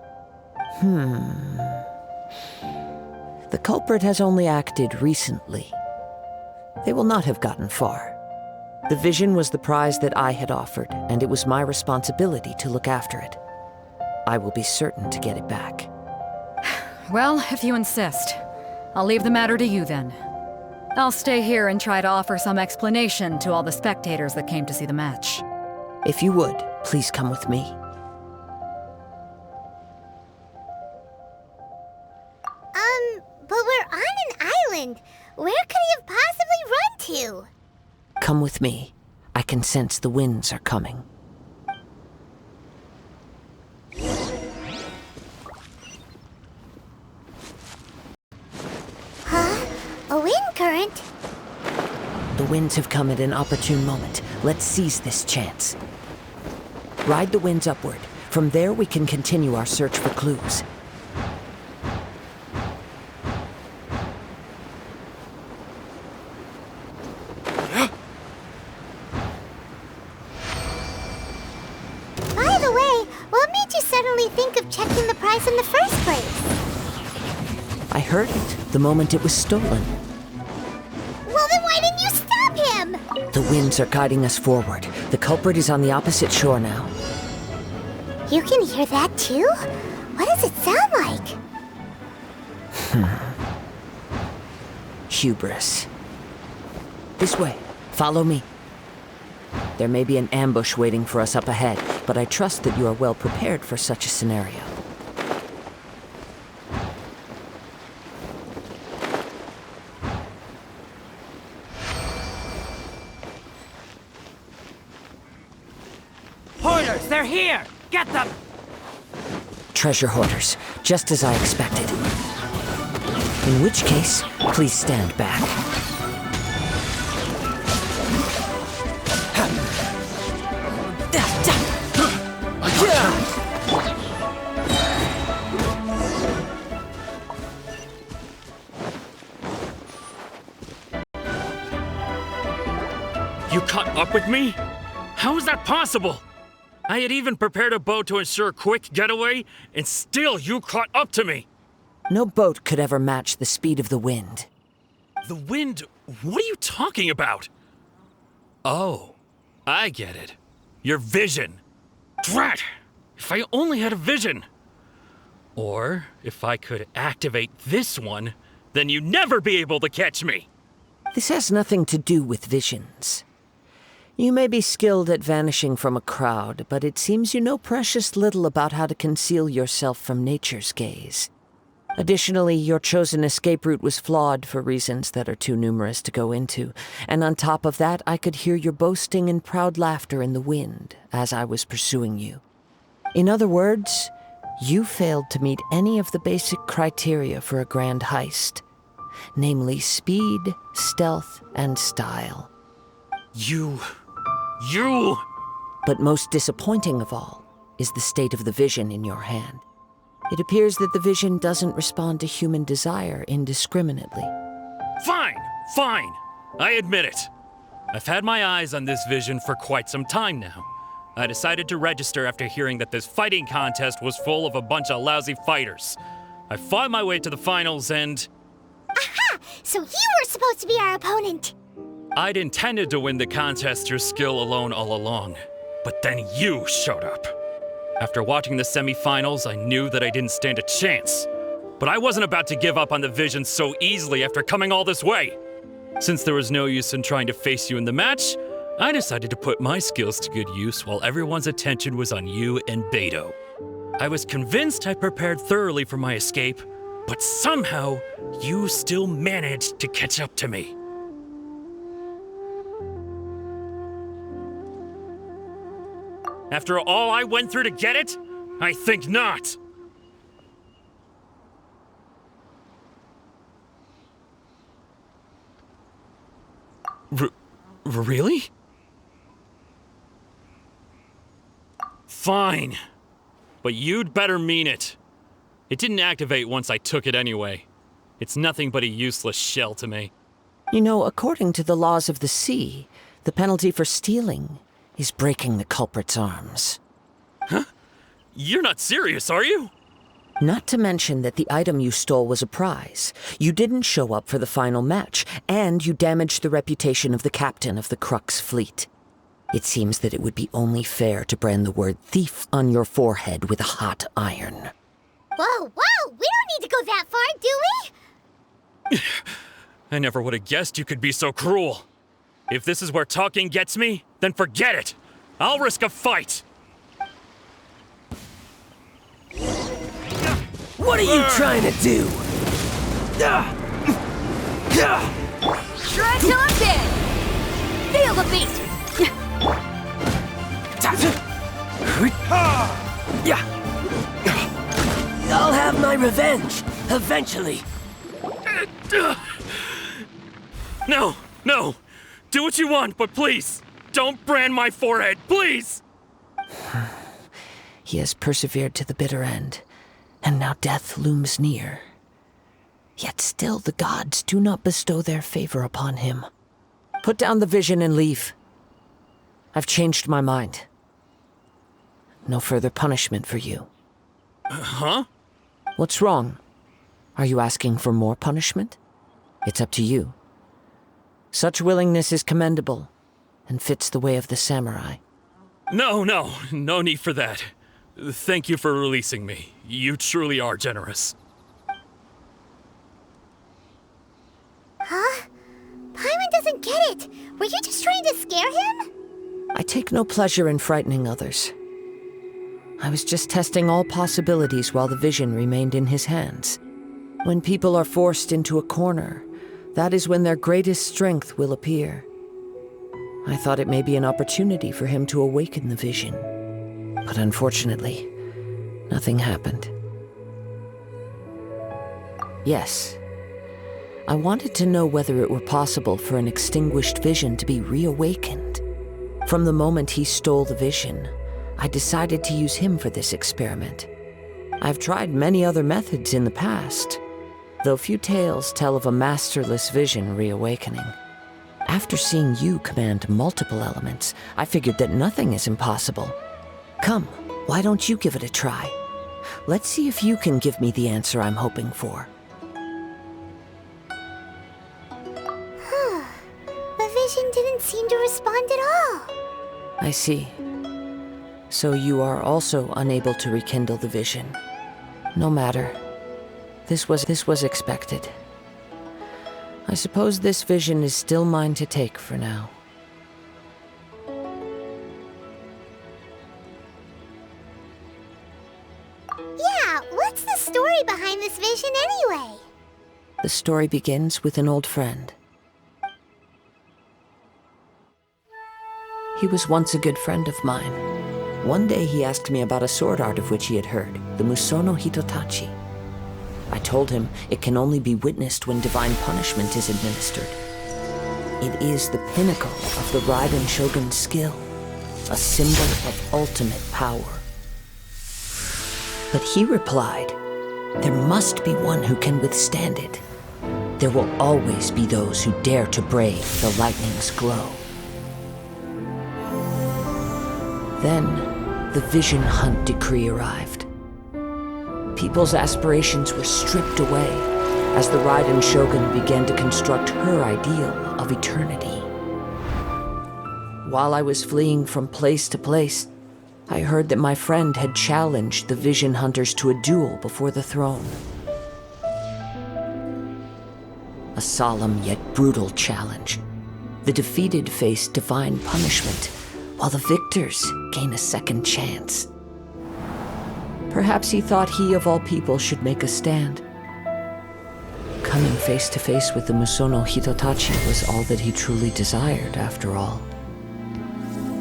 The culprit has only acted recently. They will not have gotten far. The vision was the prize that I had offered, and it was my responsibility to look after it. I will be certain to get it back. Well, if you insist, I'll leave the matter to you then. I'll stay here and try to offer some explanation to all the spectators that came to see the match. If you would, please come with me. But we're on an island. Where could he have possibly run to? Come with me. I can sense the winds are coming. Huh? A wind current? The winds have come at an opportune moment. Let's seize this chance. Ride the winds upward. From there, we can continue our search for clues. By the way, what made you suddenly think of checking the price in the first place? I heard it the moment it was stolen. Well, then why didn't you stop him? The winds are guiding us forward. The culprit is on the opposite shore now. You can hear that too? What does it sound like? Hubris. This way. Follow me. There may be an ambush waiting for us up ahead, but I trust that you are well prepared for such a scenario. Hoarders, they're here! Get them! Treasure hoarders, just as I expected. In which case, please stand back. You caught up with me? How is that possible? I had even prepared a boat to ensure a quick getaway, and still you caught up to me! No boat could ever match the speed of the wind. The wind? What are you talking about? Oh, I get it. Your vision. Drat! If I only had a vision! Or, if I could activate this one, then you'd never be able to catch me! This has nothing to do with visions. You may be skilled at vanishing from a crowd, but it seems you know precious little about how to conceal yourself from nature's gaze. Additionally, your chosen escape route was flawed for reasons that are too numerous to go into, and on top of that, I could hear your boasting and proud laughter in the wind as I was pursuing you. In other words, you failed to meet any of the basic criteria for a grand heist, namely speed, stealth, and style. You... But most disappointing of all is the state of the vision in your hand. It appears that the vision doesn't respond to human desire indiscriminately. Fine! I admit it. I've had my eyes on this vision for quite some time now. I decided to register after hearing that this fighting contest was full of a bunch of lousy fighters. I fought my way to the finals and... Aha! So you were supposed to be our opponent! I'd intended to win the contest through skill alone all along, but then you showed up. After watching the semi-finals, I knew that I didn't stand a chance. But I wasn't about to give up on the vision so easily after coming all this way. Since there was no use in trying to face you in the match, I decided to put my skills to good use while everyone's attention was on you and Beidou. I was convinced I prepared thoroughly for my escape, but somehow you still managed to catch up to me. After all I went through to get it? I think not. Really? Fine. But you'd better mean it. It didn't activate once I took it anyway. It's nothing but a useless shell to me. You know, according to the laws of the sea, the penalty for stealing is breaking the culprit's arms. Huh? You're not serious, are you? Not to mention that the item you stole was a prize. You didn't show up for the final match, and you damaged the reputation of the captain of the Crux fleet. It seems that it would be only fair to brand the word thief on your forehead with a hot iron. Whoa, we don't need to go that far, do we? I never would have guessed you could be so cruel. If this is where talking gets me, then forget it. I'll risk a fight. What are you trying to do? Try till I'm dead! Feel the beat! I'll have my revenge, eventually. No, no! Do what you want, but please, don't brand my forehead, please! He has persevered to the bitter end, and now death looms near. Yet still the gods do not bestow their favor upon him. Put down the vision and leave. I've changed my mind. No further punishment for you. Huh? What's wrong? Are you asking for more punishment? It's up to you. Such willingness is commendable, and fits the way of the samurai. No need for that. Thank you for releasing me. You truly are generous. Huh? Paimon doesn't get it. Were you just trying to scare him? I take no pleasure in frightening others. I was just testing all possibilities while the vision remained in his hands. When people are forced into a corner, that is when their greatest strength will appear. I thought it may be an opportunity for him to awaken the vision. But unfortunately, nothing happened. Yes, I wanted to know whether it were possible for an extinguished vision to be reawakened. From the moment he stole the vision, I decided to use him for this experiment. I've tried many other methods in the past, though few tales tell of a masterless vision reawakening. After seeing you command multiple elements, I figured that nothing is impossible. Come, why don't you give it a try? Let's see if you can give me the answer I'm hoping for. The vision didn't seem to respond at all. I see. So you are also unable to rekindle the vision. No matter. This was expected. I suppose this vision is still mine to take for now. Yeah, what's the story behind this vision anyway? The story begins with an old friend. He was once a good friend of mine. One day he asked me about a sword art of which he had heard, the Musono Hitotachi. I told him it can only be witnessed when divine punishment is administered. It is the pinnacle of the Raiden Shogun's skill, a symbol of ultimate power. But he replied, there must be one who can withstand it. There will always be those who dare to brave the lightning's glow. Then, the Vision Hunt decree arrived. People's aspirations were stripped away as the Raiden Shogun began to construct her ideal of eternity. While I was fleeing from place to place, I heard that my friend had challenged the Vision Hunters to a duel before the throne. A solemn yet brutal challenge. The defeated face divine punishment, while the victors gain a second chance. Perhaps he thought he of all people should make a stand. Coming face to face with the Musono Hitotachi was all that he truly desired, after all.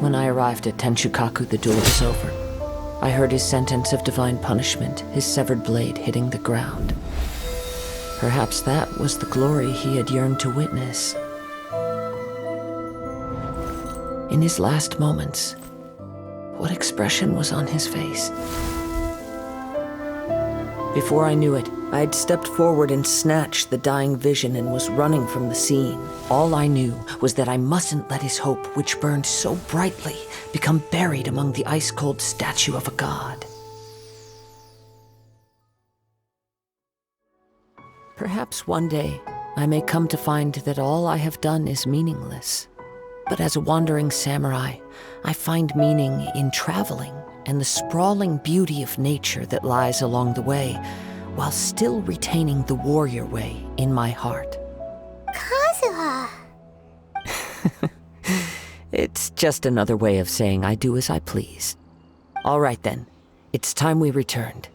When I arrived at Tenshukaku, the duel was over. I heard his sentence of divine punishment, his severed blade hitting the ground. Perhaps that was the glory he had yearned to witness. In his last moments, what expression was on his face? Before I knew it, I had stepped forward and snatched the dying vision and was running from the scene. All I knew was that I mustn't let his hope, which burned so brightly, become buried among the ice-cold statue of a god. Perhaps one day, I may come to find that all I have done is meaningless. But as a wandering samurai, I find meaning in traveling and the sprawling beauty of nature that lies along the way, while still retaining the warrior way in my heart. Kazuha! It's just another way of saying I do as I please. All right then, it's time we returned.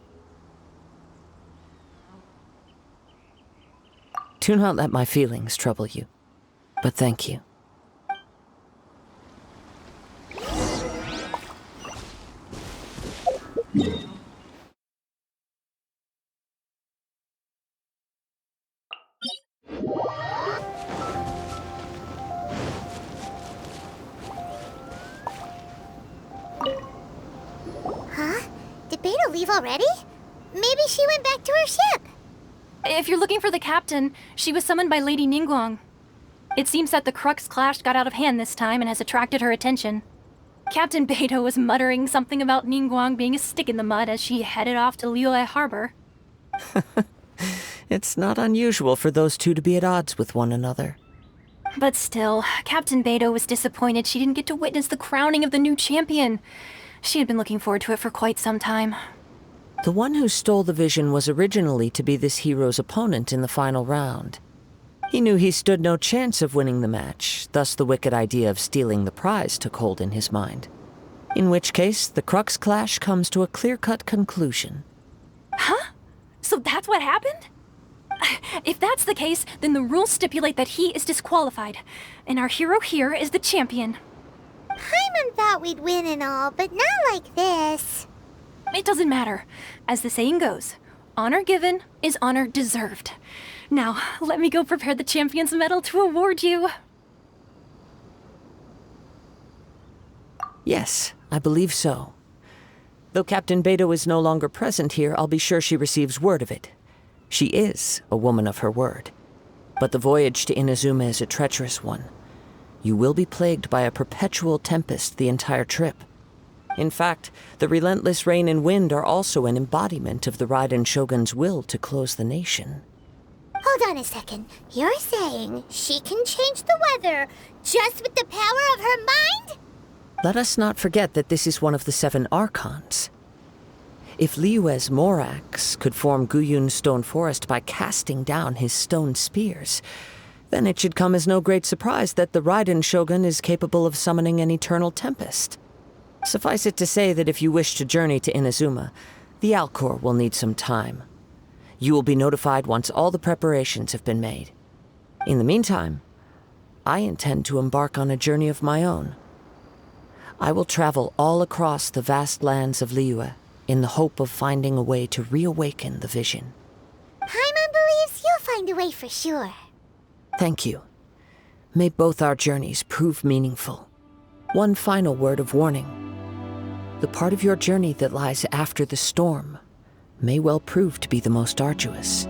Do not let my feelings trouble you, but thank you. Huh? Did Beidou leave already? Maybe she went back to her ship. If you're looking for the captain, she was summoned by Lady Ningguang. It seems that the Crux clash got out of hand this time and has attracted her attention. Captain Beidou was muttering something about Ningguang being a stick in the mud as she headed off to Liyue Harbor. It's not unusual for those two to be at odds with one another. But still, Captain Beidou was disappointed she didn't get to witness the crowning of the new champion. She had been looking forward to it for quite some time. The one who stole the vision was originally to be this hero's opponent in the final round. He knew he stood no chance of winning the match, thus the wicked idea of stealing the prize took hold in his mind. In which case, the Crux clash comes to a clear-cut conclusion. Huh? So that's what happened? If that's the case, then the rules stipulate that he is disqualified, and our hero here is the champion. Paimon thought we'd win and all, but not like this. It doesn't matter. As the saying goes, honor given is honor deserved. Now, let me go prepare the champion's medal to award you. Yes, I believe so. Though Captain Beidou is no longer present here, I'll be sure she receives word of it. She is a woman of her word. But the voyage to Inazuma is a treacherous one. You will be plagued by a perpetual tempest the entire trip. In fact, the relentless rain and wind are also an embodiment of the Raiden Shogun's will to close the nation. Hold on a second. You're saying she can change the weather just with the power of her mind? Let us not forget that this is one of the 7 Archons. If Liyue's Morax could form Guyun's stone forest by casting down his stone spears, then it should come as no great surprise that the Raiden Shogun is capable of summoning an eternal tempest. Suffice it to say that if you wish to journey to Inazuma, the Alcor will need some time. You will be notified once all the preparations have been made. In the meantime, I intend to embark on a journey of my own. I will travel all across the vast lands of Liyue in the hope of finding a way to reawaken the vision. Paimon believes you'll find a way for sure. Thank you. May both our journeys prove meaningful. One final word of warning. The part of your journey that lies after the storm may well prove to be the most arduous.